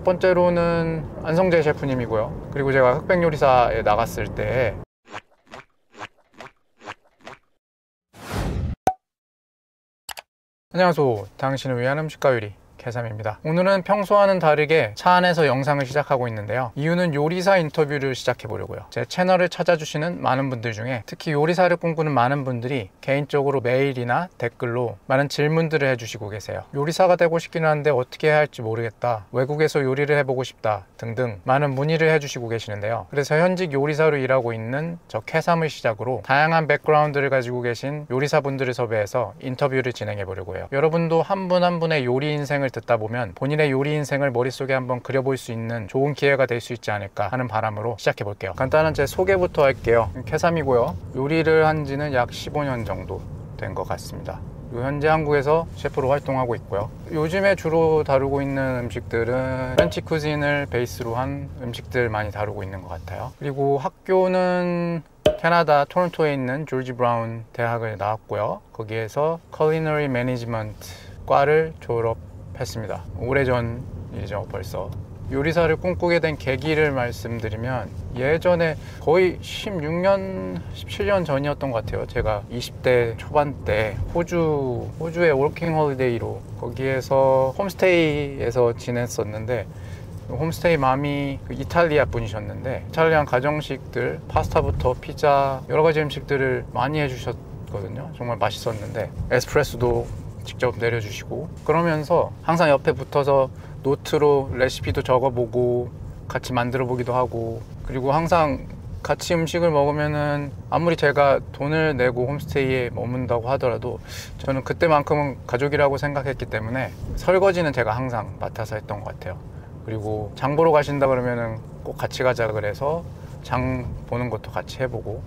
첫 번째로는 안성재 셰프님이고요. 그리고 제가 흑백 요리사에 나갔을 때 안녕하세요. 당신을 위한 음식과 요리 개삼입니다. 오늘은 평소와는 다르게 차 안에서 영상을 시작하고 있는데요. 이유는 요리사 인터뷰를 시작해 보려고요. 제 채널을 찾아주시는 많은 분들 중에 특히 요리사를 꿈꾸는 많은 분들이 개인적으로 메일이나 댓글로 많은 질문들을 해주시고 계세요. 요리사가 되고 싶긴 한데 어떻게 해야 할지 모르겠다, 외국에서 요리를 해보고 싶다 등등 많은 문의를 해주시고 계시는데요. 그래서 현직 요리사로 일하고 있는 저 캐삼을 시작으로 다양한 백그라운드를 가지고 계신 요리사분들을 섭외해서 인터뷰를 진행해 보려고 해요. 여러분도 한 분 한 분의 요리 인생을 듣다 보면 본인의 요리 인생을 머릿속에 한번 그려볼 수 있는 좋은 기회가 될 수 있지 않을까 하는 바람으로 시작해 볼게요. 간단한 제 소개부터 할게요. 캐삼이고요. 요리를 한 지는 약 15년 정도 된 것 같습니다. 현재 한국에서 셰프로 활동하고 있고요. 요즘에 주로 다루고 있는 음식들은 프렌치 쿠진을 베이스로 한 음식들 많이 다루고 있는 것 같아요. 그리고 학교는 캐나다 토론토에 있는 조지 브라운 대학을 나왔고요. 거기에서 컬리너리 매니지먼트 과를 졸업했습니다. 오래전 일이죠. 벌써 요리사를 꿈꾸게 된 계기를 말씀드리면 예전에 거의 16년, 17년 전이었던 것 같아요. 제가 20대 초반 때 호주의 워킹 홀리데이로 거기에서 홈스테이에서 지냈었는데, 홈스테이 맘이 이탈리아 분이셨는데 이탈리안 가정식들, 파스타부터 피자, 여러 가지 음식들을 많이 해주셨거든요. 정말 맛있었는데 에스프레소도 직접 내려주시고, 그러면서 항상 옆에 붙어서 노트로 레시피도 적어보고 같이 만들어 보기도 하고, 그리고 항상 같이 음식을 먹으면은 아무리 제가 돈을 내고 홈스테이에 머문다고 하더라도 저는 그때만큼은 가족이라고 생각했기 때문에 설거지는 제가 항상 맡아서 했던 것 같아요. 그리고 장 보러 가신다 그러면은 꼭 같이 가자 그래서 장 보는 것도 같이 해보고,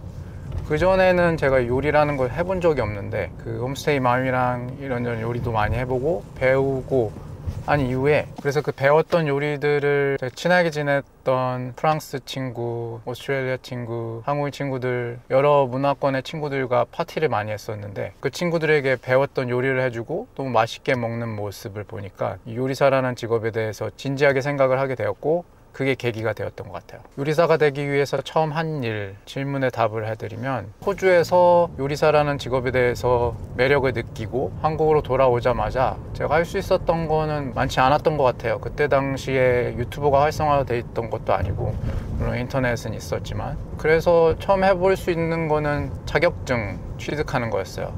그전에는 제가 요리라는 걸 해본 적이 없는데 그 홈스테이 맘이랑 이런저런 요리도 많이 해보고 배우고 한 이후에, 그래서 그 배웠던 요리들을 친하게 지냈던 프랑스 친구, 오스트레일리아 친구, 한국인 친구들, 여러 문화권의 친구들과 파티를 많이 했었는데 그 친구들에게 배웠던 요리를 해주고 또 맛있게 먹는 모습을 보니까 이 요리사라는 직업에 대해서 진지하게 생각을 하게 되었고, 그게 계기가 되었던 것 같아요. 요리사가 되기 위해서 처음 한 일, 질문에 답을 해드리면, 호주에서 요리사라는 직업에 대해서 매력을 느끼고 한국으로 돌아오자마자 제가 할 수 있었던 거는 많지 않았던 것 같아요. 그때 당시에 유튜브가 활성화되어 있던 것도 아니고, 물론 인터넷은 있었지만, 그래서 처음 해볼 수 있는 거는 자격증 취득하는 거였어요.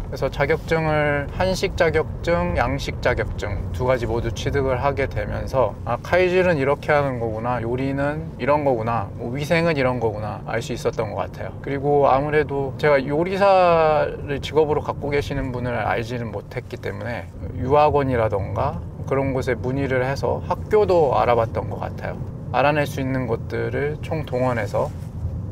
그래서 자격증을 한식 자격증, 양식 자격증 두 가지 모두 취득을 하게 되면서 칼질은 이렇게 하는 거구나, 요리는 이런 거구나, 위생은 이런 거구나 알 수 있었던 것 같아요. 그리고 아무래도 제가 요리사를 직업으로 갖고 계시는 분을 알지는 못했기 때문에 유학원이라던가 그런 곳에 문의를 해서 학교도 알아봤던 것 같아요. 알아낼 수 있는 것들을 총동원해서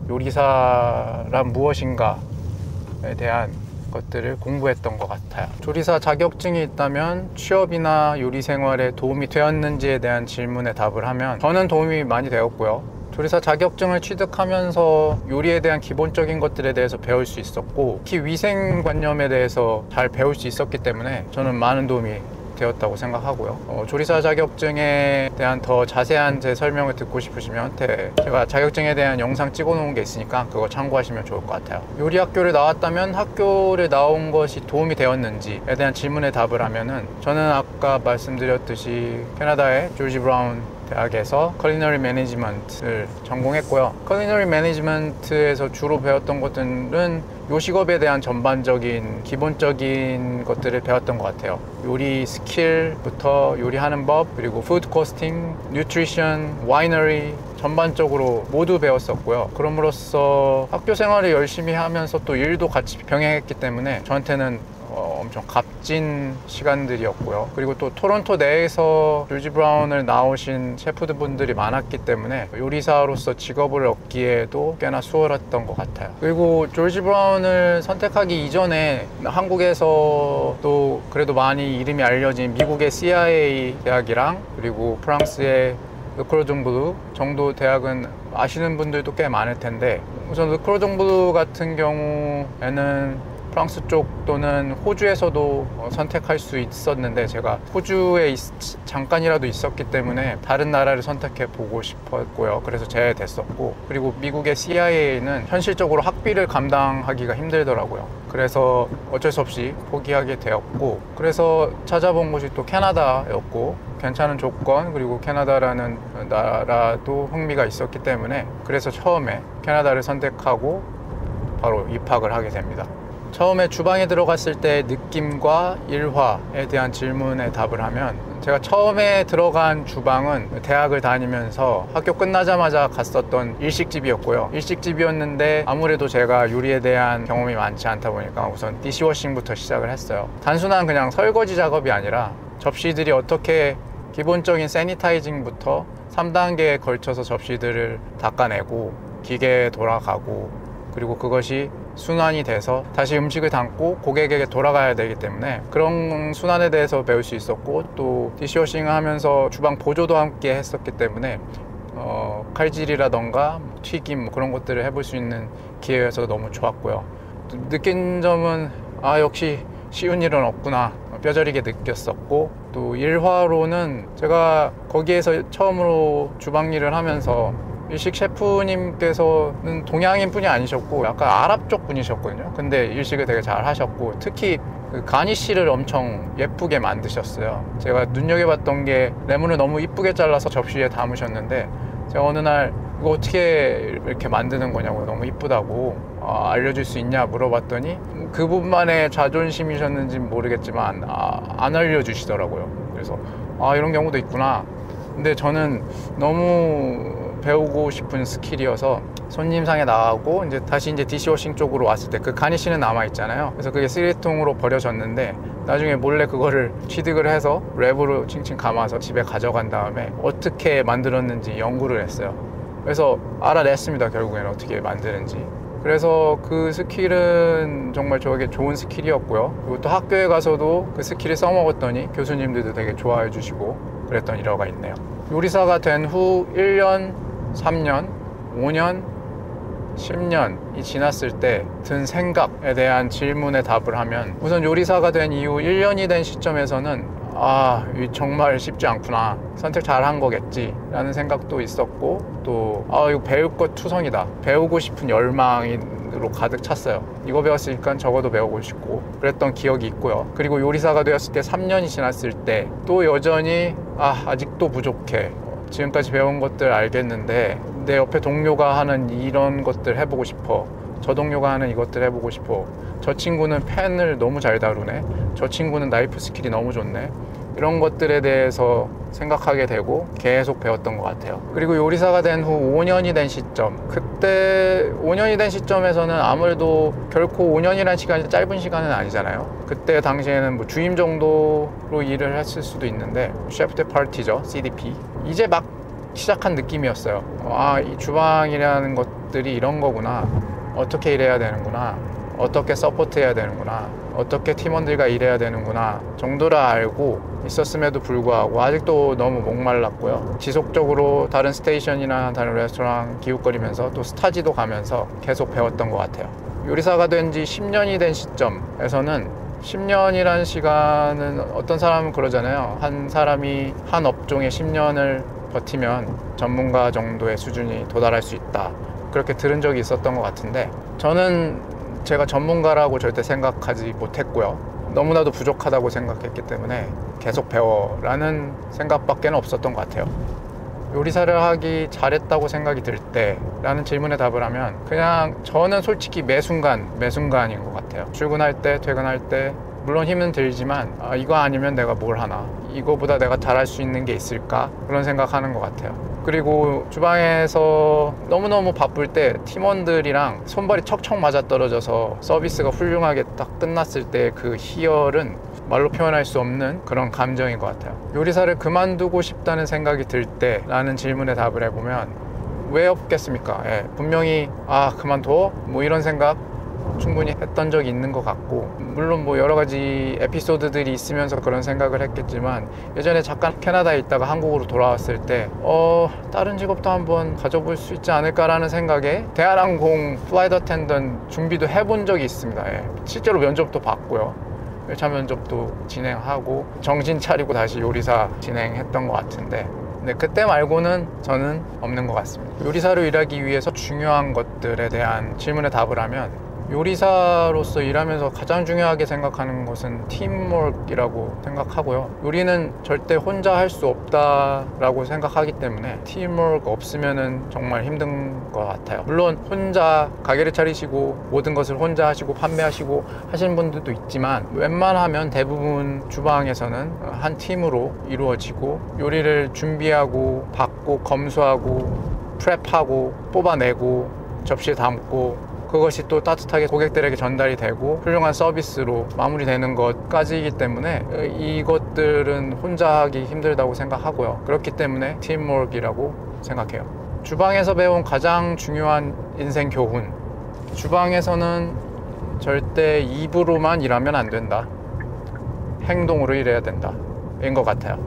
요리사란 무엇인가에 대한 것들을 공부했던 것 같아요. 조리사 자격증이 있다면 취업이나 요리 생활에 도움이 되었는지에 대한 질문에 답을 하면 저는 도움이 많이 되었고요. 조리사 자격증을 취득하면서 요리에 대한 기본적인 것들에 대해서 배울 수 있었고, 특히 위생관념에 대해서 잘 배울 수 있었기 때문에 저는 많은 도움이 되었다고 생각하고요. 조리사 자격증에 대한 더 자세한 제 설명을 듣고 싶으시면 제가 자격증에 대한 영상 찍어 놓은 게 있으니까 그거 참고하시면 좋을 것 같아요. 요리 학교를 나왔다면 학교를 나온 것이 도움이 되었는지에 대한 질문에 답을 하면은, 저는 아까 말씀드렸듯이 캐나다의 조지 브라운 대학에서 컬리너리 매니지먼트를 전공했고요. 컬리너리 매니지먼트에서 주로 배웠던 것들은 요식업에 대한 전반적인 기본적인 것들을 배웠던 것 같아요. 요리 스킬부터 요리하는 법, 그리고 푸드 코스팅, 뉴트리션, 와이너리 전반적으로 모두 배웠었고요. 그럼으로써 학교 생활을 열심히 하면서 또 일도 같이 병행했기 때문에 저한테는 엄청 값진 시간들이었고요. 그리고 또 토론토 내에서 조지 브라운을 나오신 셰프들 분들이 많았기 때문에 요리사로서 직업을 얻기에도 꽤나 수월했던 것 같아요. 그리고 조지 브라운을 선택하기 이전에 한국에서도 그래도 많이 이름이 알려진 미국의 CIA 대학이랑 그리고 프랑스의 르크로종 블루 정도 대학은 아시는 분들도 꽤 많을 텐데, 우선 르크로종 블루 같은 경우에는 프랑스 쪽 또는 호주에서도 선택할 수 있었는데 제가 호주에 잠깐이라도 있었기 때문에 다른 나라를 선택해 보고 싶었고요. 그래서 제외됐었고, 그리고 미국의 CIA는 현실적으로 학비를 감당하기가 힘들더라고요. 그래서 어쩔 수 없이 포기하게 되었고, 그래서 찾아본 곳이 또 캐나다였고, 괜찮은 조건, 그리고 캐나다라는 나라도 흥미가 있었기 때문에 그래서 처음에 캐나다를 선택하고 바로 입학을 하게 됩니다. 처음에 주방에 들어갔을 때 느낌과 일화에 대한 질문에 답을 하면, 제가 처음에 들어간 주방은 대학을 다니면서 학교 끝나자마자 갔었던 일식집이었고요. 일식집이었는데 아무래도 제가 요리에 대한 경험이 많지 않다 보니까 우선 디시워싱부터 시작을 했어요. 단순한 그냥 설거지 작업이 아니라 접시들이 어떻게 기본적인 세니타이징부터 3단계에 걸쳐서 접시들을 닦아내고 기계에 돌아가고, 그리고 그것이 순환이 돼서 다시 음식을 담고 고객에게 돌아가야 되기 때문에 그런 순환에 대해서 배울 수 있었고, 또 디시워싱을 하면서 주방 보조도 함께 했었기 때문에 칼질이라던가 튀김 그런 것들을 해볼 수 있는 기회여서 너무 좋았고요. 느낀 점은 역시 쉬운 일은 없구나 뼈저리게 느꼈었고, 또 일화로는 제가 거기에서 처음으로 주방 일을 하면서 일식 셰프님께서는 동양인 분이 아니셨고 약간 아랍 쪽 분이셨거든요. 근데 일식을 되게 잘 하셨고, 특히 그 가니쉬를 엄청 예쁘게 만드셨어요. 제가 눈여겨봤던 게 레몬을 너무 이쁘게 잘라서 접시에 담으셨는데, 제가 어느 날 이거 어떻게 이렇게 만드는 거냐고, 너무 이쁘다고 알려줄 수 있냐 물어봤더니 그분만의 자존심이셨는지는 모르겠지만 안 알려주시더라고요. 그래서 이런 경우도 있구나. 근데 저는 너무 배우고 싶은 스킬이어서 손님상에 나가고 다시 디시워싱 쪽으로 왔을 때 그 가니쉬는 남아있잖아요. 그래서 그게 쓰레기통으로 버려졌는데 나중에 몰래 그거를 취득을 해서 랩으로 칭칭 감아서 집에 가져간 다음에 어떻게 만들었는지 연구를 했어요. 그래서 알아냈습니다. 결국에는 어떻게 만드는지. 그래서 그 스킬은 정말 저에게 좋은 스킬이었고요. 그리고 또 학교에 가서도 그 스킬을 써먹었더니 교수님들도 되게 좋아해 주시고 그랬던 일화가 있네요. 요리사가 된 후 1년, 3년, 5년, 10년이 지났을 때 든 생각에 대한 질문에 답을 하면, 우선 요리사가 된 이후 1년이 된 시점에서는 정말 쉽지 않구나, 선택 잘한 거겠지 라는 생각도 있었고, 또 이거 배울 것 투성이다, 배우고 싶은 열망으로 가득 찼어요. 이거 배웠으니까 저거도 배우고 싶고 그랬던 기억이 있고요. 그리고 요리사가 되었을 때 3년이 지났을 때 또 여전히 아직도 부족해, 지금까지 배운 것들 알겠는데 내 옆에 동료가 하는 이런 것들 해보고 싶어, 저 동료가 하는 이것들 해보고 싶어, 저 친구는 펜을 너무 잘 다루네, 저 친구는 나이프 스킬이 너무 좋네, 이런 것들에 대해서 생각하게 되고 계속 배웠던 것 같아요. 그리고 요리사가 된 후 5년이 된 시점, 그때 5년이 된 시점에서는 아무래도 결코 5년이라는 시간이 짧은 시간은 아니잖아요. 그때 당시에는 뭐 주임 정도로 일을 했을 수도 있는데, 셰프 데 파티죠, CDP. 이제 막 시작한 느낌이었어요. 이 주방이라는 것들이 이런 거구나, 어떻게 일해야 되는구나, 어떻게 서포트 해야 되는구나, 어떻게 팀원들과 일해야 되는구나 정도를 알고 있었음에도 불구하고 아직도 너무 목말랐고요. 지속적으로 다른 스테이션이나 다른 레스토랑 기웃거리면서 또 스타지도 가면서 계속 배웠던 것 같아요. 요리사가 된 지 10년이 된 시점에서는, 10년이라는 시간은 어떤 사람은 그러잖아요. 한 사람이 한 업종에 10년을 버티면 전문가 정도의 수준이 도달할 수 있다, 그렇게 들은 적이 있었던 것 같은데, 저는 제가 전문가라고 절대 생각하지 못했고요. 너무나도 부족하다고 생각했기 때문에 계속 배워라는 생각밖에 없었던 것 같아요. 요리사를 하기 잘했다고 생각이 들 때 라는 질문에 답을 하면, 그냥 저는 솔직히 매 순간인 것 같아요. 출근할 때, 퇴근할 때, 물론 힘은 들지만 이거 아니면 내가 뭘 하나, 이거보다 내가 잘할 수 있는 게 있을까, 그런 생각하는 것 같아요. 그리고 주방에서 너무너무 바쁠 때 팀원들이랑 손발이 척척 맞아떨어져서 서비스가 훌륭하게 딱 끝났을 때 그 희열은 말로 표현할 수 없는 그런 감정인 것 같아요. 요리사를 그만두고 싶다는 생각이 들 때 라는 질문에 답을 해보면, 왜 없겠습니까? 분명히 그만둬? 뭐 이런 생각 충분히 했던 적이 있는 것 같고, 물론 뭐 여러 가지 에피소드들이 있으면서 그런 생각을 했겠지만, 예전에 잠깐 캐나다에 있다가 한국으로 돌아왔을 때 다른 직업도 한번 가져볼 수 있지 않을까라는 생각에 대한항공 플라이트 어텐던트 준비도 해본 적이 있습니다. 예. 실제로 면접도 봤고요. 1차 면접도 진행하고 정신 차리고 다시 요리사 진행했던 것 같은데, 근데 그때 말고는 저는 없는 것 같습니다. 요리사로 일하기 위해서 중요한 것들에 대한 질문에 답을 하면, 요리사로서 일하면서 가장 중요하게 생각하는 것은 팀워크이라고 생각하고요. 요리는 절대 혼자 할 수 없다라고 생각하기 때문에 팀워크 없으면은 정말 힘든 것 같아요. 물론 혼자 가게를 차리시고 모든 것을 혼자 하시고 판매하시고 하시는 분들도 있지만, 웬만하면 대부분 주방에서는 한 팀으로 이루어지고, 요리를 준비하고 받고 검수하고 프랩하고 뽑아내고 접시에 담고, 그것이 또 따뜻하게 고객들에게 전달이 되고 훌륭한 서비스로 마무리되는 것까지이기 때문에 이것들은 혼자 하기 힘들다고 생각하고요. 그렇기 때문에 팀워크이라고 생각해요. 주방에서 배운 가장 중요한 인생 교훈, 주방에서는 절대 입으로만 일하면 안 된다, 행동으로 일해야 된다 인 것 같아요.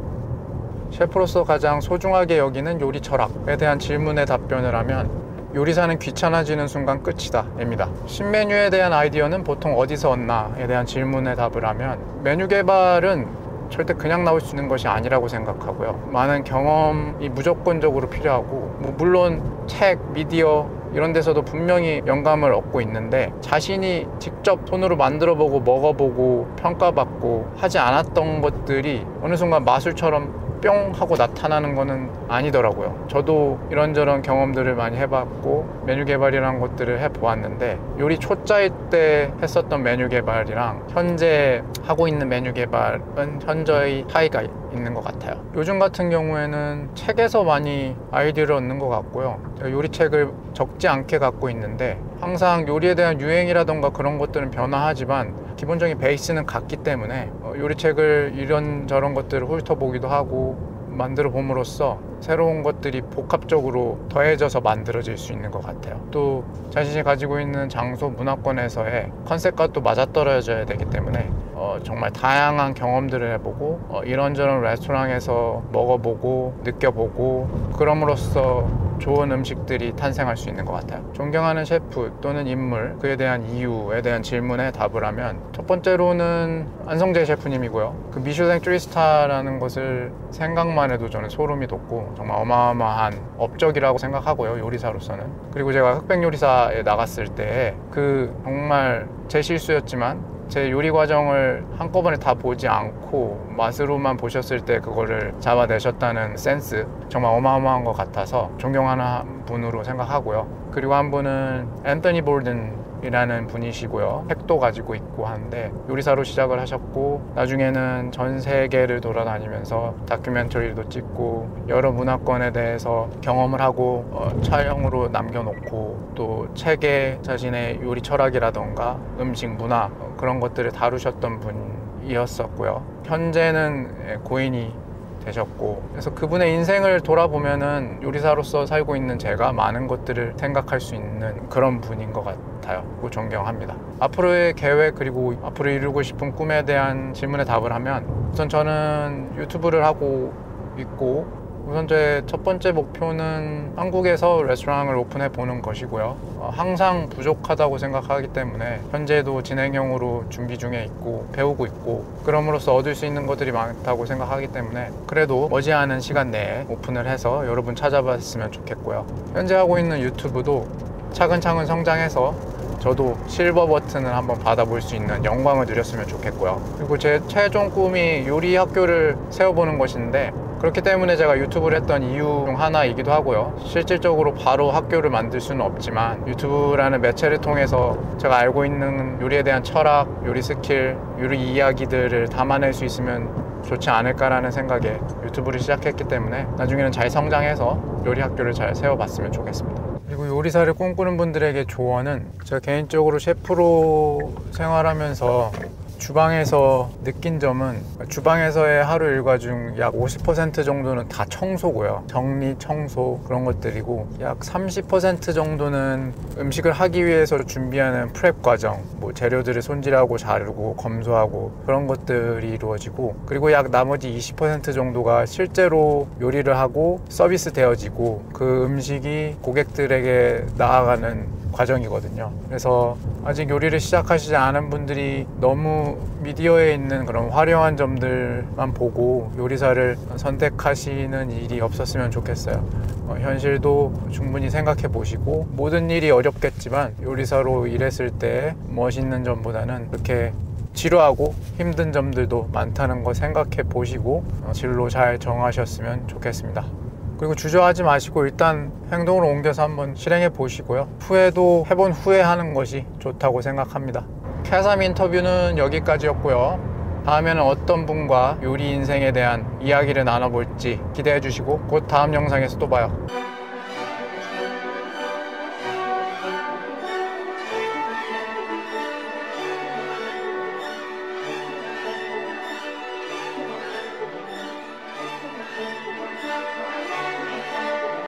셰프로서 가장 소중하게 여기는 요리 철학에 대한 질문에 답변을 하면, 요리사는 귀찮아지는 순간 끝이다 입니다. 신메뉴에 대한 아이디어는 보통 어디서 얻나에 대한 질문에 답을 하면, 메뉴 개발은 절대 그냥 나올 수 있는 것이 아니라고 생각하고요. 많은 경험이 무조건적으로 필요하고, 물론 책, 미디어 이런 데서도 분명히 영감을 얻고 있는데, 자신이 직접 손으로 만들어보고 먹어보고 평가받고 하지 않았던 것들이 어느 순간 마술처럼 뿅 하고 나타나는 거는 아니더라고요. 저도 이런저런 경험들을 많이 해봤고 메뉴 개발이라는 것들을 해보았는데, 요리 초짜일 때 했었던 메뉴 개발이랑 현재 하고 있는 메뉴 개발은 현저히 차이가 있는 것 같아요. 요즘 같은 경우에는 책에서 많이 아이디어를 얻는 것 같고요. 제가 요리책을 적지 않게 갖고 있는데, 항상 요리에 대한 유행이라던가 그런 것들은 변화하지만 기본적인 베이스는 같기 때문에 요리책을 이런저런 것들을 훑어보기도 하고 만들어 봄으로써 새로운 것들이 복합적으로 더해져서 만들어질 수 있는 것 같아요. 또 자신이 가지고 있는 장소 문화권에서의 컨셉과 또 맞아떨어져야 되기 때문에 정말 다양한 경험들을 해보고 이런저런 레스토랑에서 먹어보고 느껴보고, 그럼으로써 좋은 음식들이 탄생할 수 있는 것 같아요. 존경하는 셰프 또는 인물, 그에 대한 이유에 대한 질문에 답을 하면, 첫 번째로는 안성재 셰프님이고요. 그 미슐랭 3스타라는 것을 생각만 해도 저는 소름이 돋고 정말 어마어마한 업적이라고 생각하고요, 요리사로서는. 그리고 제가 흑백 요리사에 나갔을 때 정말 제 실수였지만 제 요리 과정을 한꺼번에 다 보지 않고 맛으로만 보셨을 때 그거를 잡아내셨다는 센스, 정말 어마어마한 것 같아서 존경하는 분으로 생각하고요. 그리고 한 분은 앤서니 볼든이라는 분이시고요. 책도 가지고 있고 하는데, 요리사로 시작을 하셨고 나중에는 전 세계를 돌아다니면서 다큐멘터리도 찍고 여러 문화권에 대해서 경험을 하고 촬영으로 남겨놓고, 또 책에 자신의 요리 철학이라던가 음식 문화 그런 것들을 다루셨던 분이었었고요. 현재는 고인이 되셨고, 그래서 그분의 인생을 돌아보면은 요리사로서 살고 있는 제가 많은 것들을 생각할 수 있는 그런 분인 것 같아요. 존경합니다. 앞으로의 계획, 그리고 앞으로 이루고 싶은 꿈에 대한 질문에 답을 하면, 우선 저는 유튜브를 하고 있고, 우선 제 첫 번째 목표는 한국에서 레스토랑을 오픈해 보는 것이고요. 항상 부족하다고 생각하기 때문에 현재도 진행형으로 준비 중에 있고 배우고 있고, 그럼으로써 얻을 수 있는 것들이 많다고 생각하기 때문에 그래도 머지않은 시간 내에 오픈을 해서 여러분 찾아봤으면 좋겠고요. 현재 하고 있는 유튜브도 차근차근 성장해서 저도 실버 버튼을 한번 받아볼 수 있는 영광을 누렸으면 좋겠고요. 그리고 제 최종 꿈이 요리 학교를 세워보는 것인데, 그렇기 때문에 제가 유튜브를 했던 이유 중 하나이기도 하고요. 실질적으로 바로 학교를 만들 수는 없지만 유튜브라는 매체를 통해서 제가 알고 있는 요리에 대한 철학, 요리 스킬, 요리 이야기들을 담아낼 수 있으면 좋지 않을까라는 생각에 유튜브를 시작했기 때문에 나중에는 잘 성장해서 요리 학교를 잘 세워봤으면 좋겠습니다. 그리고 요리사를 꿈꾸는 분들에게 조언은, 제가 개인적으로 셰프로 생활하면서 주방에서 느낀 점은 주방에서의 하루 일과 중 약 50% 정도는 다 청소고요. 정리, 청소 그런 것들이고 약 30% 정도는 음식을 하기 위해서 준비하는 프랩 과정, 뭐 재료들을 손질하고 자르고 검수하고 그런 것들이 이루어지고, 그리고 약 나머지 20% 정도가 실제로 요리를 하고 서비스 되어지고 그 음식이 고객들에게 나아가는 과정이거든요. 그래서 아직 요리를 시작하시지 않은 분들이 너무 미디어에 있는 그런 화려한 점들만 보고 요리사를 선택하시는 일이 없었으면 좋겠어요. 현실도 충분히 생각해 보시고, 모든 일이 어렵겠지만 요리사로 일했을 때 멋있는 점보다는 그렇게 지루하고 힘든 점들도 많다는 거 생각해 보시고 진로 잘 정하셨으면 좋겠습니다. 그리고 주저하지 마시고 일단 행동으로 옮겨서 한번 실행해 보시고요. 후회도 해본 후에 하는 것이 좋다고 생각합니다. 캐삼 인터뷰는 여기까지였고요. 다음에는 어떤 분과 요리 인생에 대한 이야기를 나눠볼지 기대해 주시고 곧 다음 영상에서 또 봐요.